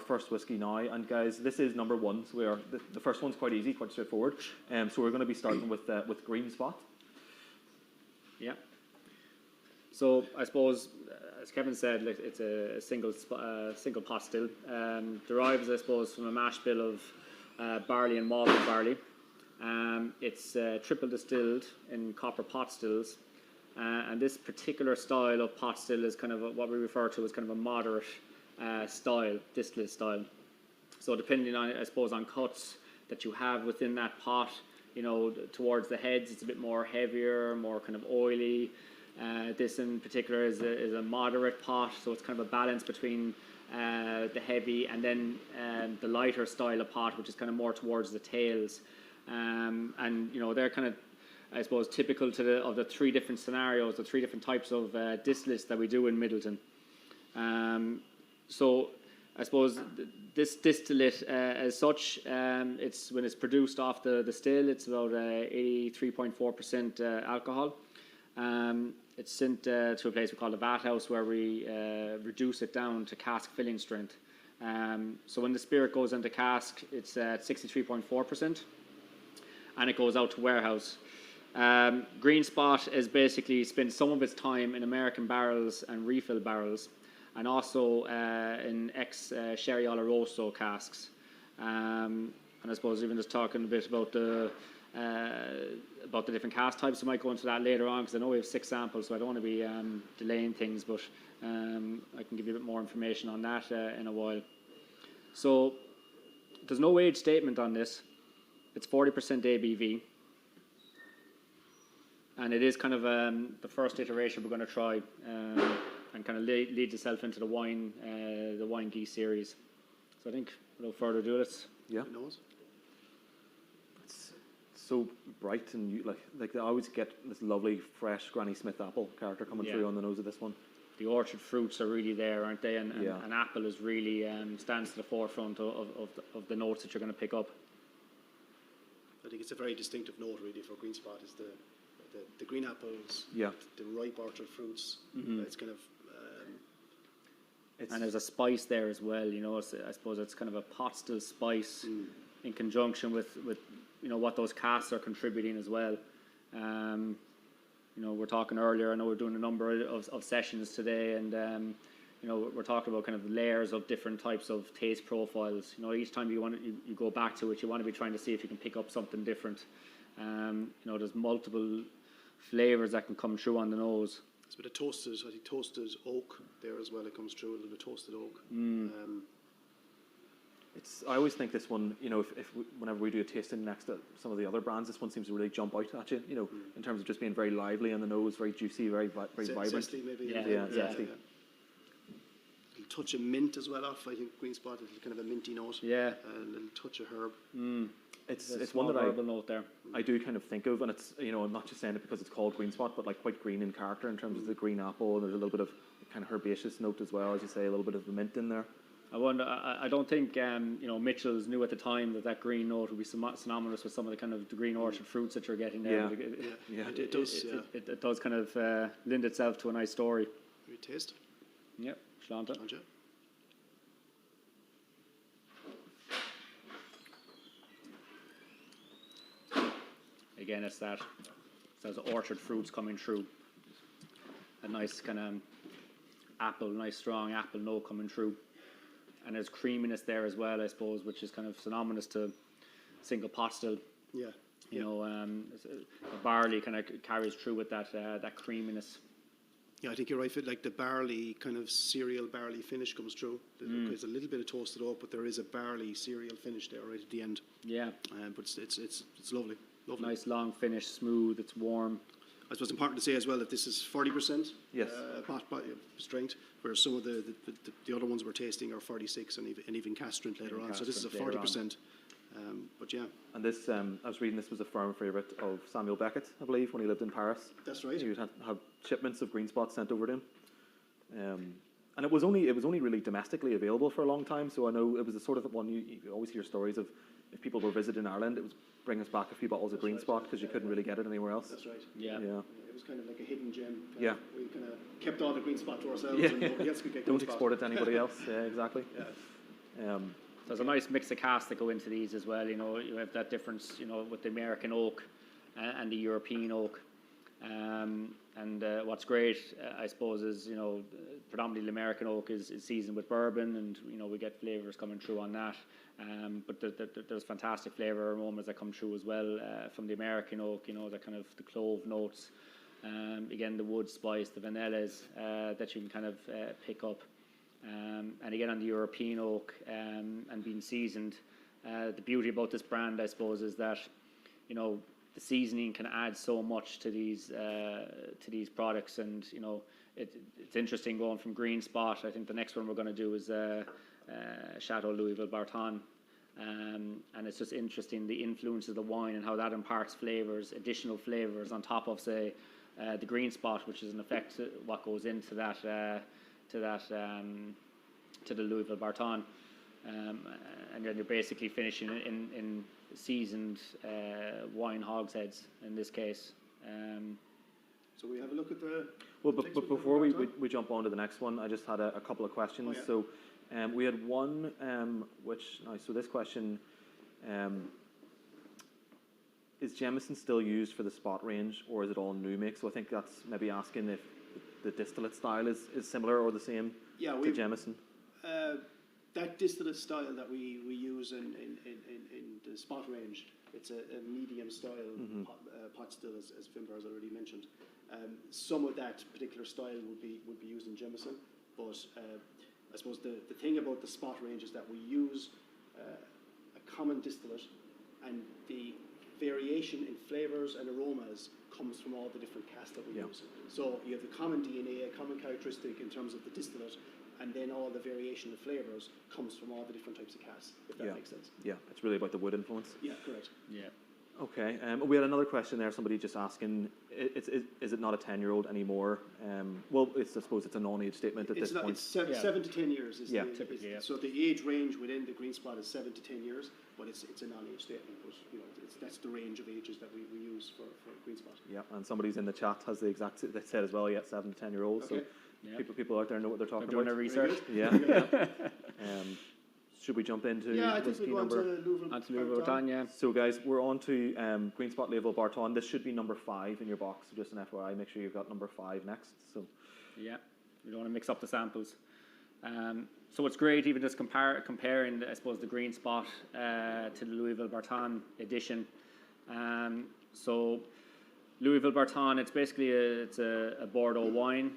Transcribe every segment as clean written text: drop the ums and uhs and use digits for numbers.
first whiskey now, and guys, this is number 1. So the first one's quite easy, quite straightforward. So we're going to be starting with Green Spot. Yeah. So I suppose, as Kevin said, it's a single pot still. Derives, I suppose, from a mash bill of barley and malted barley. It's triple distilled in copper pot stills. And this particular style of pot still is kind of what we refer to as kind of a moderate style, distillate style. So depending on, I suppose, on cuts that you have within that pot, towards the heads, it's a bit more heavier, more kind of oily. This in particular is a moderate pot, so it's kind of a balance between the heavy and then the lighter style of pot, which is kind of more towards the tails. And they're kind of, I suppose, typical of the 3 different scenarios, the 3 different types of distillates that we do in Midleton. So I suppose this distillate as such, when it's produced off the still, it's about 83.4% alcohol. It's sent to a place we call the vat house, where we reduce it down to cask filling strength. So when the spirit goes into cask, it's at 63.4%, and it goes out to warehouse. Green Spot has basically spent some of its time in American barrels and refill barrels, and also in ex-Sherry Oloroso casks. And I suppose even just talking a bit about the different cask types, I might go into that later on, because I know we have 6 samples, so I don't want to be delaying things, but I can give you a bit more information on that in a while. So there's no age statement on this. It's 40% ABV. And it is kind of the first iteration we're going to try, and kind of lead itself into the wine geese series. So I think without further ado, let's. Yeah. It's so bright, and like I always get this lovely fresh Granny Smith apple character coming through on the nose of this one. The orchard fruits are really there, aren't they? And apple is really stands to the forefront of the notes that you're going to pick up. I think it's a very distinctive note really for Green Spot, is the green apples, the ripe orchard fruits. It's kind of and there's a spice there as well. I suppose it's kind of a pot still spice in conjunction with what those casks are contributing as well. We're talking earlier, I know we're doing a number of sessions today, and we're talking about kind of layers of different types of taste profiles. Each time you go back to it, you want to be trying to see if you can pick up something different. There's multiple flavors that can come through on the nose. It's a bit of toasted oak there as well. It comes through a little bit of toasted oak. I always think this one, whenever we do a tasting next to some of the other brands, this one seems to really jump out at you. In terms of just being very lively on the nose, very juicy, very vibrant. Zesty maybe. Yeah, zesty. A little touch of mint as well off. I think Green Spot is kind of a minty note. Yeah. A little touch of herb. It's one that I do kind of think of, and it's I'm not just saying it because it's called Green Spot, but like quite green in character in terms of the green apple, and there's a little bit of kind of herbaceous note as well, as you say, a little bit of the mint in there. I don't think Mitchell's knew at the time that green note would be synonymous with some of the kind of the green orchard fruits that you're getting there. It does. It does kind of lend itself to a nice story. Can we taste? Yep, Sláinte. Again, it's those orchard fruits coming through. A nice kind of nice strong apple note coming through. And there's creaminess there as well, I suppose, which is kind of synonymous to single pot still. The barley kind of carries through with that creaminess. Yeah, I think you're right. Like the barley, kind of cereal barley finish comes through. There's a little bit of toasted oak, but there is a barley cereal finish there right at the end. Yeah. But it's lovely. Nice long finish, smooth. It's warm. I suppose it's important to say as well that this is 40% pot strength, whereas some of the other ones we're tasting are 46 and even cask strength later on. So this is a 40%. But yeah. And this, I was reading, this was a firm favourite of Samuel Beckett, I believe, when he lived in Paris. That's right. He would have shipments of Green Spot sent over to him. And it was only really domestically available for a long time. So I know it was the sort of one you always hear stories of. If people were visiting Ireland, it was bring us back a few bottles of Green Spot because you couldn't really get it anywhere else. That's right. Yeah. It was kind of like a hidden gem. We kind of kept all the Green Spot to ourselves, and nobody else could get Green Don't Spot. export it to anybody else. Yeah, exactly. Yeah. So there's a nice mix of casks that go into these as well. You have that difference, with the American oak and the European oak. What's great, I suppose, is predominantly the American oak is seasoned with bourbon, and we get flavors coming through on that. But there's fantastic flavor aromas that come through as well from the American oak. The kind of the clove notes, again the wood spice, the vanillas that you can kind of pick up. And again on the European oak and being seasoned, the beauty about this brand, I suppose, is that the seasoning can add so much to these products, and it's interesting going from Green Spot. I think the next one we're going to do is Chateau Louisville Barton, and it's just interesting the influence of the wine and how that imparts additional flavors on top of, say, the Green Spot, which is in effect what goes into that to the Louisville Barton, and then you're basically finishing in seasoned wine hogsheads in this case. So we have a look at the... Well, but before we jump on to the next one, I just had a couple of questions. Oh, yeah. So we had one, so this question, is Jameson still used for the spot range, or is it all new make? So I think that's maybe asking if the distillate style is similar or the same to Jameson. That distillate style that we use in the spot range, it's a medium style pot still, as Finbar has already mentioned. Some of that particular style would be used in Jameson, but I suppose the thing about the spot range is that we use a common distillate, and the variation in flavours and aromas comes from all the different casks that we use. So you have the common DNA, a common characteristic in terms of the distillate, and then all the variation of flavours comes from all the different types of casks, if that makes sense. Yeah, it's really about the wood influence. Yeah, correct. Yeah. Okay, we had another question there, somebody just asking, is it not a 10-year-old anymore? Well, I suppose it's a non-age statement at this point. It's 7 to 10 years. Typically, So the age range within the Green Spot is 7 to 10 years, but it's a non-age statement. But that's the range of ages that we use for Green Spot. Yeah, and somebody's in the chat has the exact, they said as well, 7 to 10-year-olds. Okay. So people out there know what they're talking doing about. their research. Yeah. Should we jump into I think whiskey we'll go on to number? Louisville Barton. Yeah. So guys, we're on to Green Spot Louisville Barton. This should be number 5 in your box. So just an FYI, make sure you've got number 5 next. So Yeah, we don't want to mix up the samples. So it's great, even just comparing, I suppose, the Green Spot to the Louisville Barton edition. So Louisville Barton, it's basically a Bordeaux wine.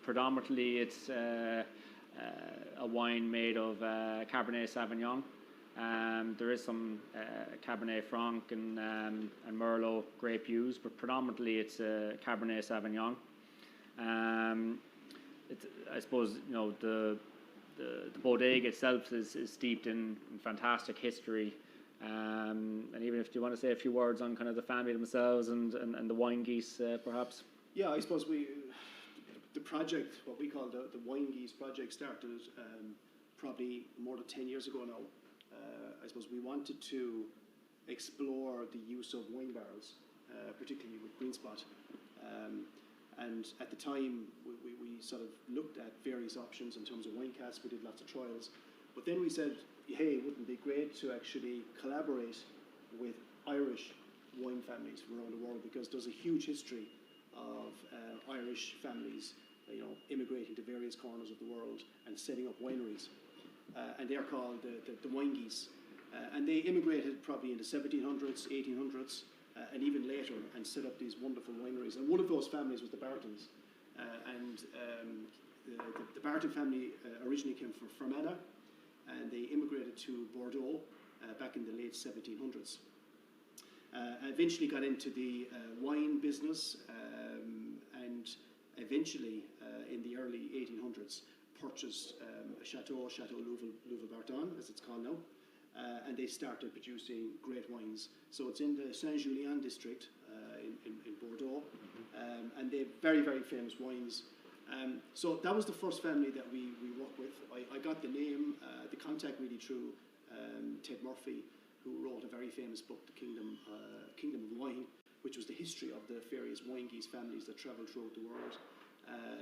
Predominantly, it's a wine made of Cabernet Sauvignon. There is some Cabernet Franc and Merlot grape used, but predominantly it's Cabernet Sauvignon. I suppose the bodega itself is steeped in fantastic history. And even if you want to say a few words on kind of the family themselves and the wine geese, perhaps. Yeah, I suppose the project, what we call the Wine Geese project, started probably more than 10 years ago now. I suppose we wanted to explore the use of wine barrels, particularly with Green Spot. And at the time, we sort of looked at various options in terms of wine casks. We did lots of trials. But then we said, hey, wouldn't it be great to actually collaborate with Irish wine families from around the world, because there's a huge history of Irish families, immigrating to various corners of the world and setting up wineries. And they're called the Wine Geese. And they immigrated probably in the 1700s, 1800s, and even later, and set up these wonderful wineries. And one of those families was the Bartons. The Barton family originally came from Fermanagh, and they immigrated to Bordeaux back in the late 1700s. Eventually got into the wine business, and eventually in the early 1800s purchased a Chateau Louisville Barton, as it's called now, and they started producing great wines. So it's in the Saint-Julien district in Bordeaux, and they're very, very famous wines. So that was the first family that we worked with. I got the name, the contact really through Ted Murphy, who wrote a very famous book, The Kingdom of Wine, which was the history of the various wine geese families that travelled throughout the world.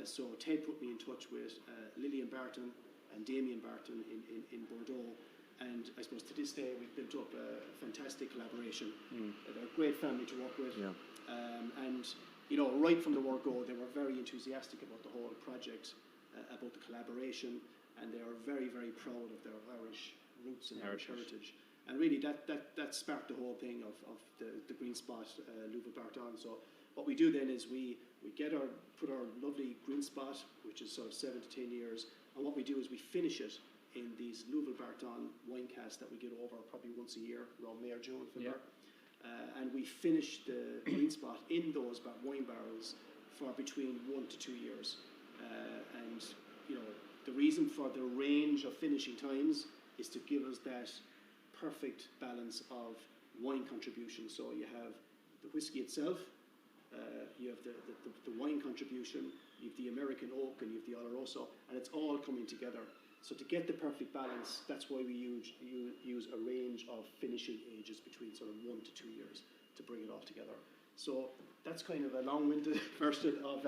So Ted put me in touch with Lillian Barton, and Damien Barton in Bordeaux. And I suppose to this day we've built up a fantastic collaboration. They're a great family to work with. Yeah. And you know, right from the word go, they were very enthusiastic about the whole project, about the collaboration, and they are very, very proud of their Irish roots and Irish heritage. And really, that sparked the whole thing of the Green Spot Louvel Barton. So what we do then is we put our lovely Green Spot, which is sort of 7 to 10 years, and what we do is we finish it in these Louvel Barton wine casks that we get over probably once a year, around May or June. And we finish the Green Spot in those wine barrels for between 1 to 2 years. And you know, the reason for the range of finishing times is to give us that perfect balance of wine contribution. So you have the whiskey itself, you have the wine contribution, you have the American oak, and you have the Oloroso, and it's all coming together. So to get the perfect balance, that's why we use a range of finishing ages between sort of 1 to 2 years to bring it all together. So that's kind of a long-winded version of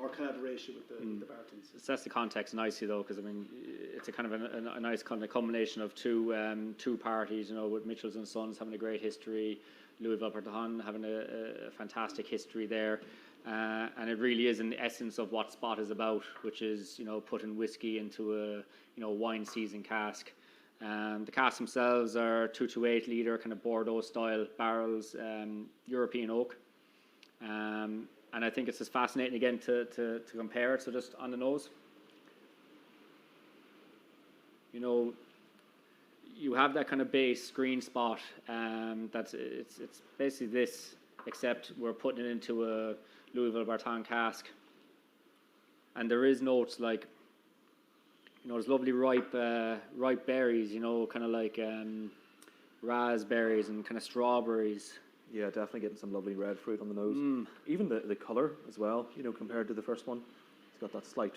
our collaboration with the Bartons. It sets the context nicely, though, because I mean, it's a kind of a nice kind of combination of two parties. You know, with Mitchells and Sons having a great history, Louvel Barton having a fantastic history there. And it really is in the essence of what Spot is about, which is, you know, putting whiskey into a, you know, wine season cask. The casks themselves are 2 to 8 litre kind of Bordeaux style barrels, European oak. And I think it's just fascinating again to compare it. So just on the nose, you know, you have that kind of base Green Spot. It's basically this, except we're putting it into a Louvel Barton cask, and there is notes like, you know, there's lovely ripe berries, you know, kind of like raspberries and kind of strawberries. Yeah, definitely getting some lovely red fruit on the nose. Even the colour as well, you know, compared to the first one, it's got that slight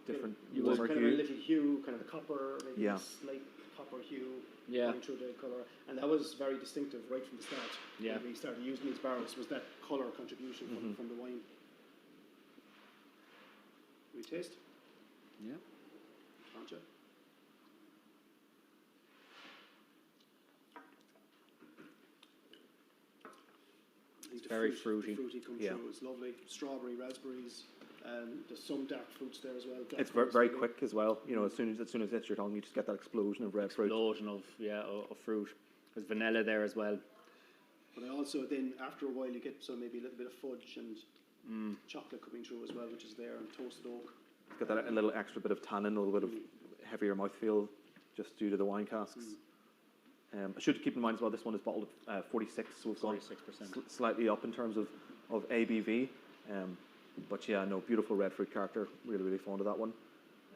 different warmer kind hue. of a little hue, kind of the copper, maybe a slight copper hue going through the colour, and that was very distinctive right from the start. When we started using these barrels, was that colour contribution from the wine. We taste? Yeah. Aren't you? It's very fruity. The fruity comes through. It's lovely. Strawberry, raspberries. There's some dark fruits there as well. It's very quick as well. You know, as soon as it hits your tongue, you just get that explosion of red fruit. Explosion of fruit. There's vanilla there as well. But I also then after a while you get maybe a little bit of fudge and chocolate coming through as well, which is there, and toasted oak. It's got that a little extra bit of tannin, a little bit of heavier mouthfeel, just due to the wine casks. I should keep in mind as well, this one is bottled at 46, so we've gone 46%. Slightly up in terms of ABV. But yeah, no, beautiful red fruit character. Really, really fond of that one.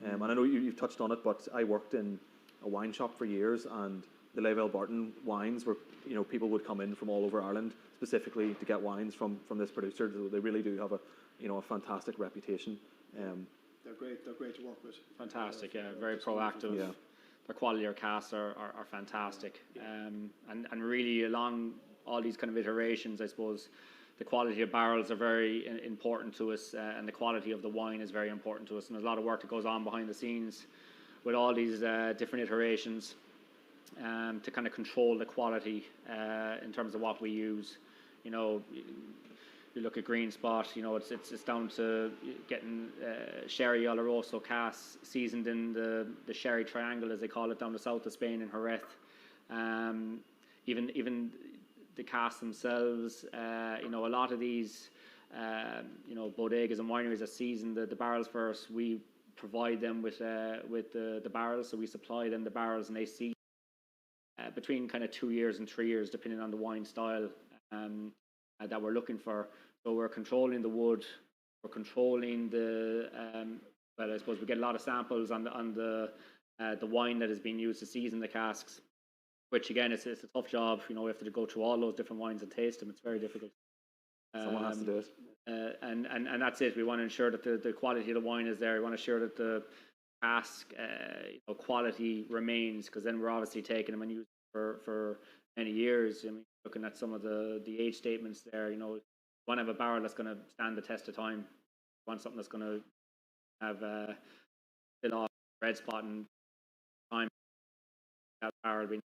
And I know you've touched on it, but I worked in a wine shop for years, and the Louvel Barton wines were, you know, people would come in from all over Ireland specifically to get wines from this producer. So they really do have a fantastic reputation. They're great. They're great to work with. Fantastic, very proactive. Yeah. The quality of casks are fantastic. And really along all these kind of iterations, I suppose, the quality of barrels are very important to us, and the quality of the wine is very important to us. And there's a lot of work that goes on behind the scenes with all these different iterations to kind of control the quality in terms of what we use. You know, you look at Green Spot, you know, it's down to getting sherry Oloroso casks seasoned in the sherry triangle, as they call it, down the south of Spain in Jerez. Even the casks themselves, you know, a lot of these, you know, bodegas and wineries that season the barrels first, we provide them with the barrels, so we supply them the barrels, and they season between kind of 2 years and 3 years, depending on the wine style that we're looking for. So we're controlling the wood, we're controlling the well, I suppose we get a lot of samples on the wine that is being used to season the casks, which again, it's a tough job. You know, we have to go through all those different wines and taste them. It's very difficult. Someone has to do it. And that's it. We want to ensure that the quality of the wine is there. We want to ensure that the cask quality remains, because then we're obviously taking them and using them for many years. I mean, looking at some of the age statements there, you know, you want to have a barrel that's going to stand the test of time. You want something that's going to have still red spot and time barrel being